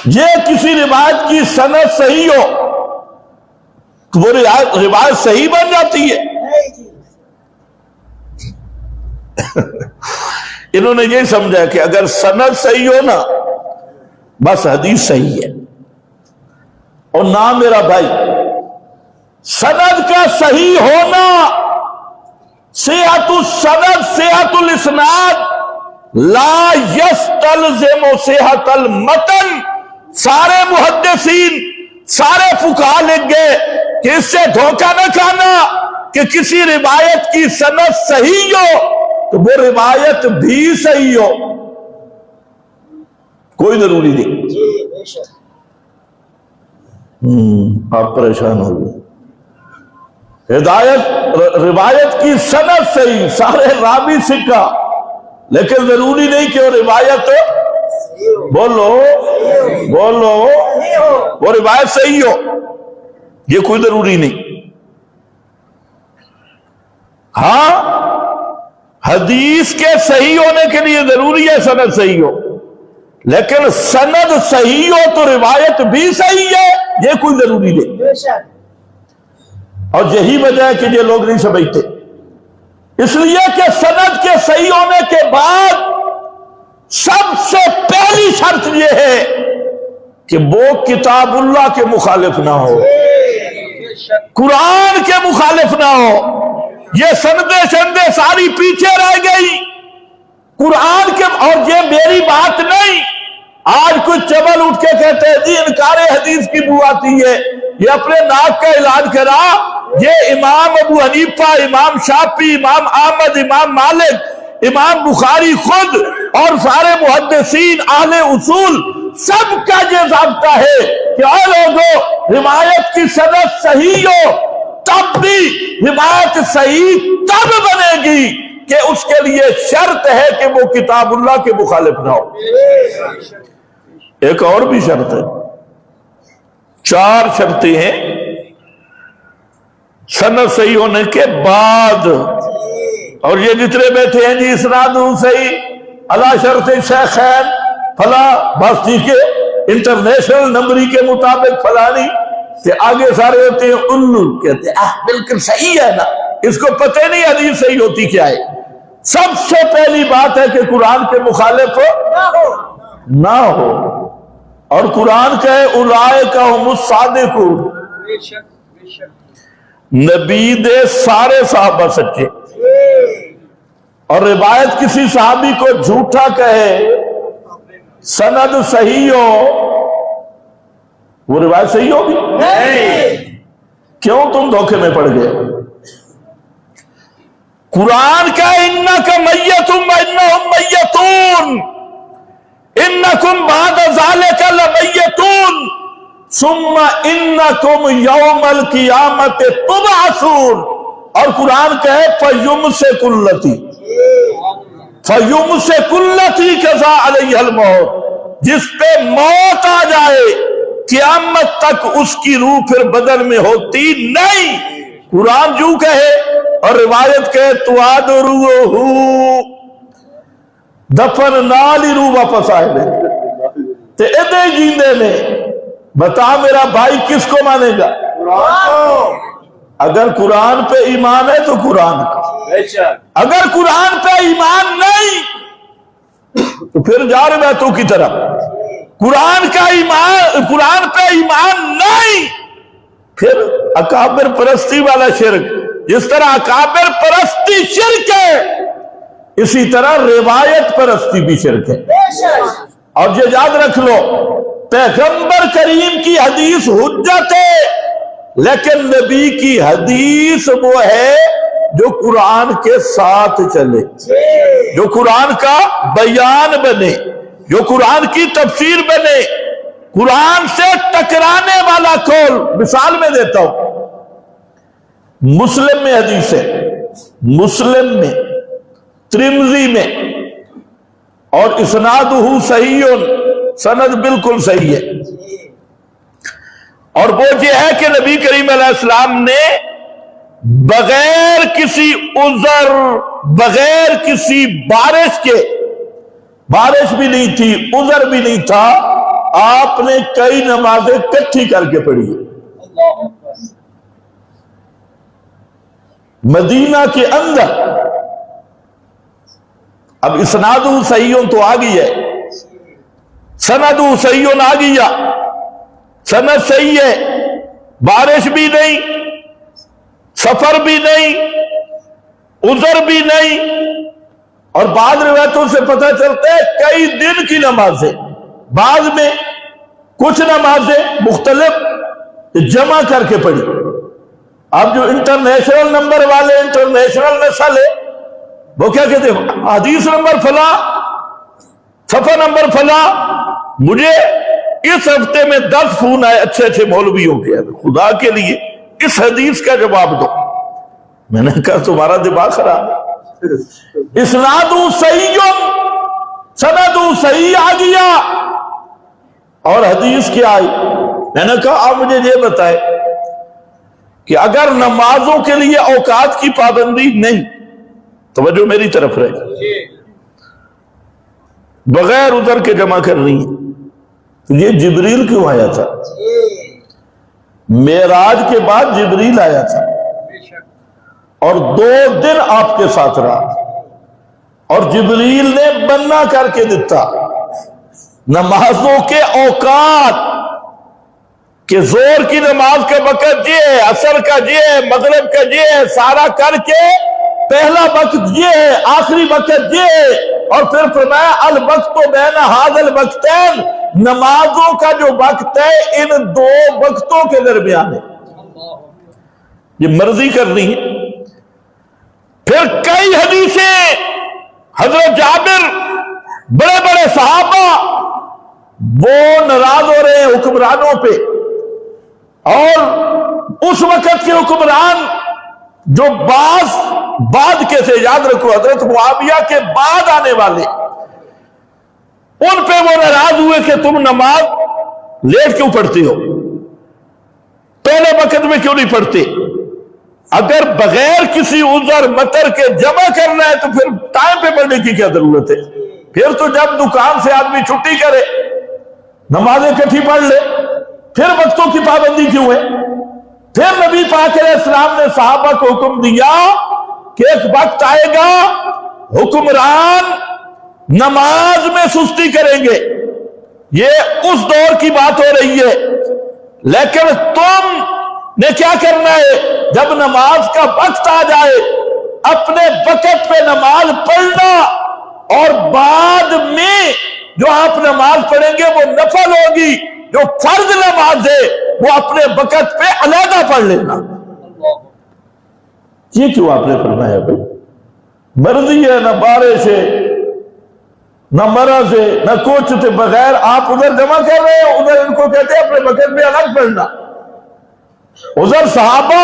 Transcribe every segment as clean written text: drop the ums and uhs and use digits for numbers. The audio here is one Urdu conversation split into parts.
یہ کسی روایت کی سند صحیح ہو تو وہ روایت صحیح بن جاتی ہے. انہوں نے یہ سمجھا کہ اگر سند صحیح ہو نا بس حدیث صحیح ہے. اور نہ میرا بھائی، سند کا صحیح ہونا، صحت السند صحت الاسناد لا یستلزم صحت المتن. سارے محدثین سارے فقہا لکھ گئے کہ اس سے دھوکہ نہ کھانا کہ کسی روایت کی سند صحیح ہو تو وہ روایت بھی صحیح ہو، کوئی ضروری نہیں. آپ پریشان ہو گئے. روایت کی سند صحیح، سارے راوی سکھا، لیکن ضروری نہیں کہ وہ روایت بولو وہ روایت صحیح ہو، یہ کوئی ضروری نہیں. ہاں حدیث کے صحیح ہونے کے لیے ضروری ہے سند صحیح ہو، لیکن سند صحیح ہو تو روایت بھی صحیح ہے، یہ کوئی ضروری نہیں. اور یہی وجہ ہے کہ یہ لوگ نہیں سمجھتے، اس لیے کہ سند کے صحیح ہونے کے بعد سب سے پہلی شرط یہ ہے کہ وہ کتاب اللہ کے مخالف نہ ہو، قرآن کے مخالف نہ ہو. یہ سندیں ساری پیچھے رہ گئی قرآن کے. اور یہ میری بات نہیں، آج کچھ چبل اٹھ کے کہتے ہیں جی انکار حدیث کی بو آتی ہے، یہ اپنے ناک کا علاج کرا. یہ امام ابو حنیفہ، امام شافعی، امام احمد، امام مالک، امام بخاری خود اور سارے محدثین اہل اصول سب کا یہ ضابطہ ہے کہ اے لوگوں، روایت کی سند صحیح ہو تب بھی روایت صحیح تب بنے گی کہ اس کے لیے شرط ہے کہ وہ کتاب اللہ کے مخالف نہ ہو. ایک اور بھی شرط ہے، 4 شرطیں ہیں سند صحیح ہونے کے بعد. اور یہ جتنے بیٹھے ہیں جی اسناد صحیح علی شرط شیخین فلاں، بس ٹھیک ہے، انٹرنیشنل نمبری کے مطابق فلانی، کہ آگے سارے ہوتے ہیں الو، کہتے ہیں بالکل صحیح ہے نا، اس کو پتہ نہیں حدیث صحیح ہوتی کیا ہے. سب سے پہلی بات ہے کہ قرآن کے مخالف نہ ہو. اور قرآن کہے اولئک هم الصادقون، نبی دے سارے صحابہ سچے. اور روایت کسی صحابی کو جھوٹا کہے، سند صحیح ہو، وہ روایت صحیح ہوگی؟ نہیں. کیوں تم دھوکے میں پڑ گئے؟ قرآن کا انکم میتون وانہم میتون، انکم بعد ذالک لمیتون ثم انکم یوم القیامت تبعثون. اور قرآن کہے فیمسک التی قضا علیہ الموت، جس پہ موت آ جائے قیامت تک اس کی روح پھر بدن میں ہوتی نہیں. قرآن جو کہے اور روایت کہے تواد روح دفن نالی روح واپس آئے لے تے ادھے جیندے نے. بتا میرا بھائی کس کو مانے گا؟ اگر قرآن پہ ایمان ہے تو قرآن کا، اگر قرآن پہ ایمان نہیں تو پھر جا رہے بیتوں کی طرف. قرآن پہ ایمان نہیں پھر اکابر پرستی والا شرک. جس طرح اکابر پرستی شرک ہے اسی طرح روایت پرستی بھی شرک ہے. اور یہ یاد رکھ لو، پیغمبر کریم کی حدیث حجت ہے، لیکن نبی کی حدیث وہ ہے جو قرآن کے ساتھ چلے، جو قرآن کا بیان بنے، جو قرآن کی تفسیر بنے. قرآن سے ٹکرانے والا قول، مثال میں دیتا ہوں، مسلم میں حدیث ہے، مسلم میں، ترمذی میں، اور اسنادہ صحیح، سند بالکل صحیح ہے. اور وہ یہ ہے کہ نبی کریم علیہ السلام نے بغیر کسی عذر، بغیر کسی بارش کے، بارش بھی نہیں تھی، عذر بھی نہیں تھا، آپ نے کئی نمازیں کٹھی کر کے پڑھی ہیں مدینہ کے اندر. اب اسناد صحیح تو آ گئی ہے, سند صحیح آ گیا, سند صحیح ہے, بارش بھی نہیں, سفر بھی نہیں, عذر بھی نہیں, اور بعض روایتوں سے پتہ چلتا ہے کئی دن کی نمازیں, بعض میں کچھ نمازیں مختلف جمع کر کے پڑھی. اب جو انٹرنیشنل نمبر والے انٹرنیشنل نسل ہے وہ کیا کہتے ہیں, حدیث نمبر فلاں, صفحہ نمبر فلاں. مجھے اس ہفتے میں 10 فون آئے اچھے اچھے مولویوں کے, خدا کے لیے اس حدیث کا جواب دو. میں نے کہا تمہارا دماغ خراب ہے, اسناد صحیح, سند صحیح آ گیا اور حدیث کیا آئی. میں نے کہا آپ مجھے یہ بتائے کہ اگر نمازوں کے لیے اوقات کی پابندی نہیں, توجہ میری طرف رہے, بغیر عذر کے جمع کرنی ہے, تو یہ جبریل کیوں آیا تھا؟ معراج کے بعد جبریل آیا تھا اور 2 دن آپ کے ساتھ رہا, اور جبریل نے بنا کر کے دیتا نمازوں کے اوقات کہ زور کی نماز کا وقت یہ ہے, عصر کا یہ ہے, مغرب کا یہ ہے, سارا کر کے پہلا وقت یہ ہے, آخری وقت یہ ہے, اور پھر فرمایا الوقت بین ھذا الوقتین, نمازوں کا جو وقت ہے ان 2 وقتوں کے درمیان ہے. یہ مرضی کرنی ہے. پھر کئی حدیثیں, حضرت جابر, بڑے بڑے صحابہ وہ ناراض ہو رہے ہیں حکمرانوں پہ, اور اس وقت کے حکمران جو بعد کے تھے, یاد رکھو حضرت معاویہ کے بعد آنے والے, ان پہ وہ ناراض ہوئے کہ تم نماز لیٹ کیوں پڑھتے ہو, پہلے وقت میں کیوں نہیں پڑھتے, اگر بغیر کسی عذر مطر کے جمع کرنا ہے تو پھر ٹائم پہ پڑھنے کی کیا ضرورت ہے؟ پھر تو جب دکان سے آدمی چھٹی کرے نمازیں کٹھی پڑھ لے, پھر وقتوں کی پابندی کیوں ہے؟ پھر نبی پاک علیہ السلام نے صحابہ کو حکم دیا کہ ایک وقت آئے گا حکمران نماز میں سستی کریں گے, یہ اس دور کی بات ہو رہی ہے, لیکن تم نے کیا کرنا ہے, جب نماز کا وقت آ جائے اپنے وقت پہ نماز پڑھنا, اور بعد میں جو آپ نماز پڑھیں گے وہ نفل ہوگی, جو فرض نماز ہے وہ اپنے وقت پہ علیحدہ پڑھ لینا. یہ کیوں آپ نے فرمایا بھائی؟ مرضی ہے, نہ بارش ہے, نہ مرض ہے, نہ کچھ, تھے بغیر آپ ادھر جمع کر رہے ہیں, ادھر ان کو کہتے ہیں اپنے وقت پہ الگ پڑھنا. ادھر صحابہ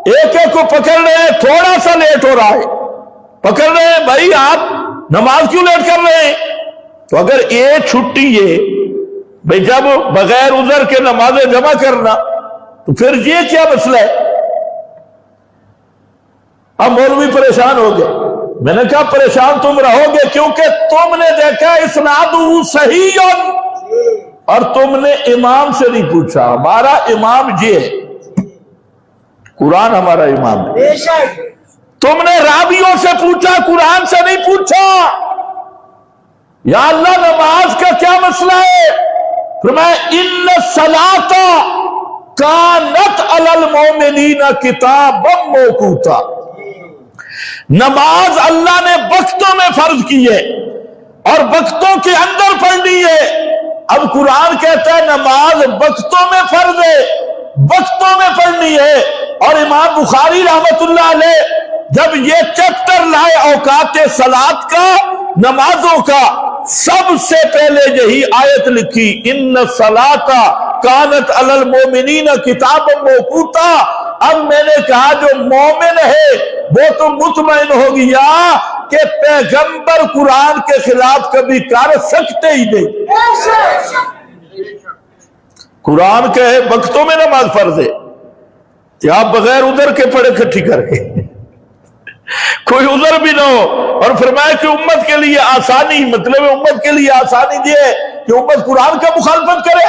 ایک ایک کو پکڑ رہے ہیں, تھوڑا سا لیٹ ہو رہا ہے, پکڑ رہے ہیں بھائی آپ نماز کیوں لیٹ کر رہے ہیں؟ تو اگر ایک چھٹی ہے بھئی جب بغیر عذر کے نمازیں جمع کرنا, تو پھر یہ کیا مسئلہ ہے؟ اب مولوی پریشان ہو گئے. میں نے کہا پریشان تم رہو گے کیونکہ تم نے دیکھا اسناد صحیح, اور تم نے امام سے نہیں پوچھا. ہمارا امام یہ ہے, قرآن ہمارا امام ہے. تم نے راویوں سے پوچھا, قرآن سے نہیں پوچھا. یا اللہ نماز کا کیا مسئلہ ہے؟ فرمایا ان الصلاۃ کانت علی المؤمنین کتابا موقوتا, نماز اللہ نے وقتوں میں فرض کی ہے اور وقتوں کے اندر پڑھنی ہے. اب قرآن کہتا ہے نماز وقتوں میں فرض ہے, وقتوں میں پڑھنی ہے. اور امام بخاری رحمت اللہ علیہ جب یہ چیپٹر لائے اوقات صلاۃ کا, نمازوں کا, سب سے پہلے یہی آیت لکھی ان الصلاۃ کانت علی المؤمنین کتابا موقوتا. اب میں نے کہا جو مومن ہے وہ تو مطمئن ہو گیا کہ پیغمبر قرآن کے خلاف کبھی کر سکتے ہی نہیں. قرآن کہے وقتوں میں نماز فرض ہے, یا آپ بغیر عذر کے پڑھے کٹھی کر کے, کوئی عذر بھی نہ ہو. اور فرمایا کہ امت کے لیے آسانی, مطلب امت کے لیے آسانی یہ ہے کہ امت قرآن کا مخالفت کرے؟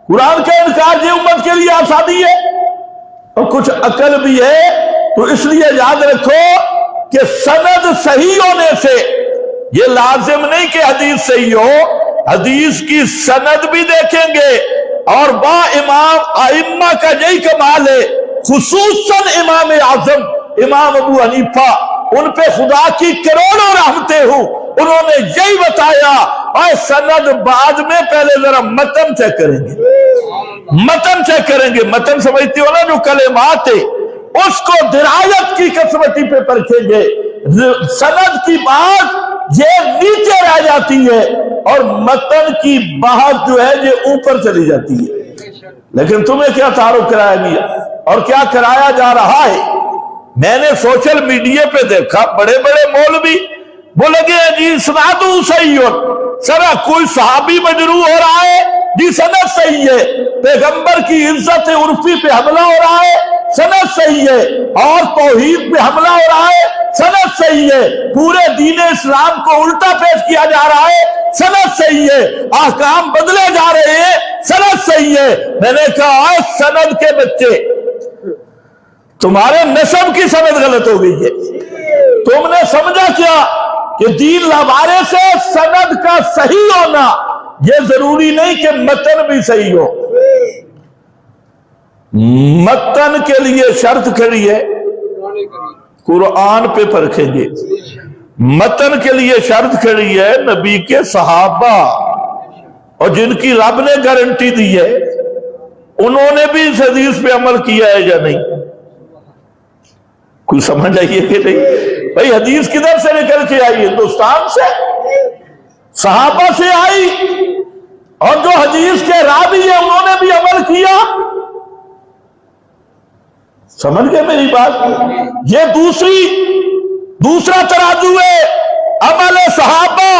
قرآن کا انکار یہ امت کے لیے آسانی ہے؟ اور کچھ عقل بھی ہے تو اس لیے یاد رکھو کہ سند صحیح ہونے سے یہ لازم نہیں کہ حدیث صحیح ہو، حدیث کی سند بھی دیکھیں گے۔ اور با امام ائمہ کا یہی کمال ہے، خصوصاً امام اعظم امام ابو حنیفہ، ان پہ خدا کی کروڑوں رحمتیں ہوں، انہوں نے یہی بتایا اور سند بعد میں پہلے ذرا متن چیک کریں گے، متن چیک کریں گے۔ متن سمجھتی ہو نا جو کلمات ہے، اس کو درایت کی کسوٹی پہ پرکھیں گے۔ سند کی بات یہ نیچے رہ جاتی ہے اور متن کی بات جو ہے یہ اوپر چلی جاتی ہے۔ لیکن تمہیں کیا تعارف کرایا گیا اور کیا کرایا جا رہا ہے؟ میں نے سوشل میڈیا پہ دیکھا بڑے بڑے مولوی وہ لگے ہیں جی اسناد صحیح ہو، سرا کوئی صحابی مجروح ہو رہا ہے جی سند صحیح ہے، پیغمبر کی عزت عرفی پہ حملہ ہو رہا ہے سند صحیح ہے، اور توحید پہ حملہ ہو رہا ہے سند صحیح ہے، پورے دین اسلام کو الٹا پیش کیا جا رہا ہے سند صحیح ہے، احکام بدلے جا رہے ہیں سند صحیح ہے۔ میں نے کہا سند کے بچے، تمہارے نسب کی سند غلط ہو گئی ہے، تم نے سمجھا کیا کہ دین لوارے سے سند کا صحیح ہونا یہ ضروری نہیں کہ متن بھی صحیح ہو۔ متن کے لیے شرط کھڑی ہے قرآن پہ پرکھیں گے، متن کے لیے شرط کھڑی ہے نبی کے صحابہ اور جن کی رب نے گارنٹی دی ہے انہوں نے بھی اس حدیث پہ عمل کیا ہے یا نہیں؟ کوئی سمجھ آئیے کہ نہیں؟ بھائی حدیث کدھر سے نکل کے آئی؟ ہندوستان سے، صحابہ سے آئی، اور جو حدیث کے راوی ہیں انہوں نے بھی عمل کیا۔ سمجھ گئے میری بات؟ یہ دوسرا ترازو ہے عمل صحابہ،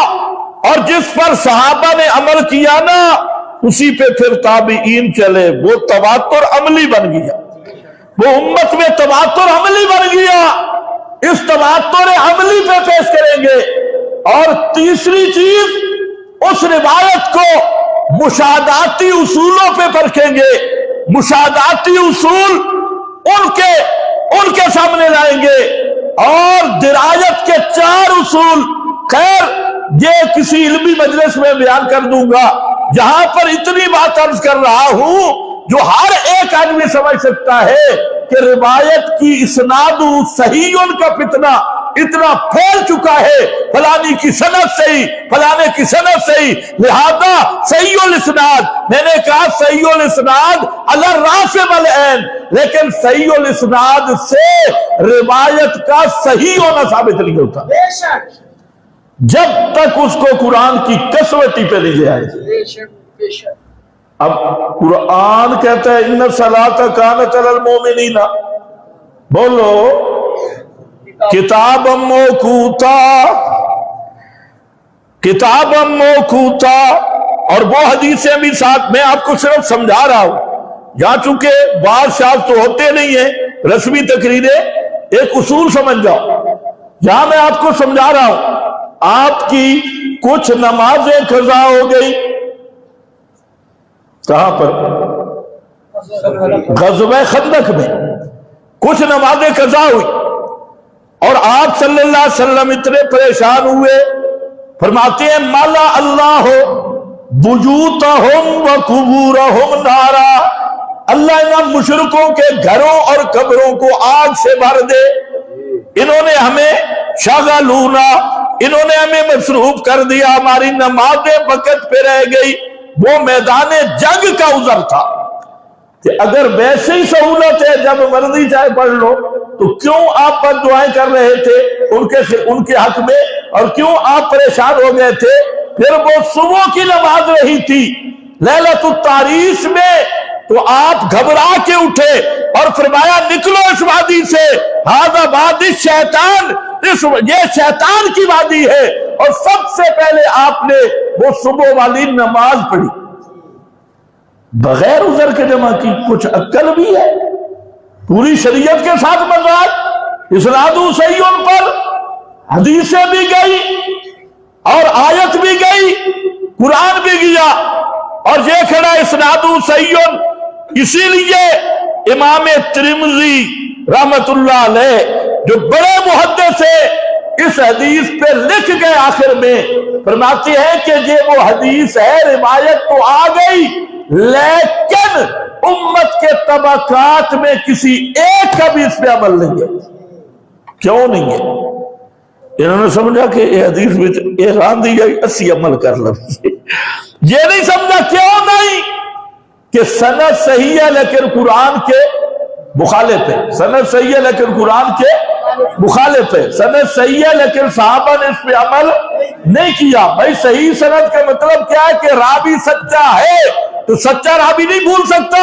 اور جس پر صحابہ نے عمل کیا نا اسی پہ پھر تابعین چلے، وہ تواتر عملی بن گیا، وہ امت میں تواتر عملی بن گیا۔ اس تواتر عملی پہ پیش کریں گے۔ اور تیسری چیز، اس روایت کو مشاہداتی اصولوں پہ پرکھیں گے، مشاہداتی اصول ان کے سامنے لائیں گے، اور درایت کے 4 اصول، خیر یہ کسی علمی مجلس میں بیان کر دوں گا، جہاں پر اتنی بات عرض کر رہا ہوں جو ہر ایک آدمی سمجھ سکتا ہے کہ روایت کی اسناد صحیح کا فتنہ اتنا پھیل چکا ہے، فلانی کی سند صحیح، فلانے کی سند صحیح، لہذا صحیح الاسناد۔ میں نے کہا صحیح الاسناد علی الراس والعین، لیکن صحیح الاسناد سے روایت کا صحیح ہونا ثابت نہیں ہوتا جب تک اس کو قرآن کی کسوٹی پہ نہیں جائے۔ اب قرآن کہتا ہے ان الصلاۃ کانت علی المؤمنین، بولو کتابا موقوتا، کتابا موقوتا۔ اور وہ حدیثیں بھی ساتھ میں آپ کو صرف سمجھا رہا ہوں، جہاں چونکہ بادشاہ تو ہوتے نہیں ہیں رسمی تقریریں، ایک اصول سمجھ جاؤ، جہاں میں آپ کو سمجھا رہا ہوں آپ کی کچھ نمازیں قضا ہو گئی، کہاں پر؟ غزوہ خندق میں کچھ نمازیں قضا ہوئی، اور آپ صلی اللہ علیہ وسلم اتنے پریشان ہوئے، فرماتے ہیں مالا اللہ بیوتہم وقبورہم نارا، اللہ ان مشرکوں کے گھروں اور قبروں کو آگ سے بھر دے، انہوں نے ہمیں شغلونا، انہوں نے ہمیں مصروف کر دیا، ہماری نمازیں وقت پہ رہ گئی۔ وہ میدان جنگ کا عذر تھا کہ اگر ویسے ہی سہولت ہے جب مرضی چاہے پڑھ لو، تو کیوں آپ بد دعائیں کر رہے تھے ان کے حق میں، اور کیوں آپ پریشان ہو گئے تھے؟ پھر وہ صبح کی نماز رہی تھی لیلۃ التاریس میں، تو آپ گھبرا کے اٹھے اور فرمایا نکلو اس وادی سے، ھذا وادی الشیطان، یہ شیطان کی وادی ہے، اور سب سے پہلے آپ نے وہ صبح والی نماز پڑھی بغیر عذر کے جمع کی۔ کچھ عقل بھی ہے، پوری شریعت کے ساتھ مذاق، اسناد صحیح ان پر، حدیثیں بھی گئی اور آیت بھی گئی، قرآن بھی گیا اور یہ کھڑا اسنادو سیون. اسی لیے امام ترمذی رحمت اللہ علیہ جو بڑے محدث ہے اس حدیث پہ لکھ گئے آخر میں فرماتے ہیں کہ یہ وہ حدیث ہے روایت تو آ گئی لیکن امت کے طبقات میں کسی ایک کا بھی اس پہ عمل نہیں ہے. کیوں نہیں ہے؟ انہوں نے سمجھا کہ یہ حدیث میں ایک آندھی ہے اسی عمل کر لو. یہ نہیں سمجھا کیوں نہیں کہ سند صحیح ہے لیکن قرآن کے مخالف ہے. سند صحیح ہے لیکن قرآن کے مخالف ہے. سند صحیح ہے لیکن صحابہ نے اس پہ عمل نہیں کیا. بھائی صحیح سند کا مطلب کیا ہے کہ راوی سچا ہے تو سچا راوی نہیں بھول سکتا.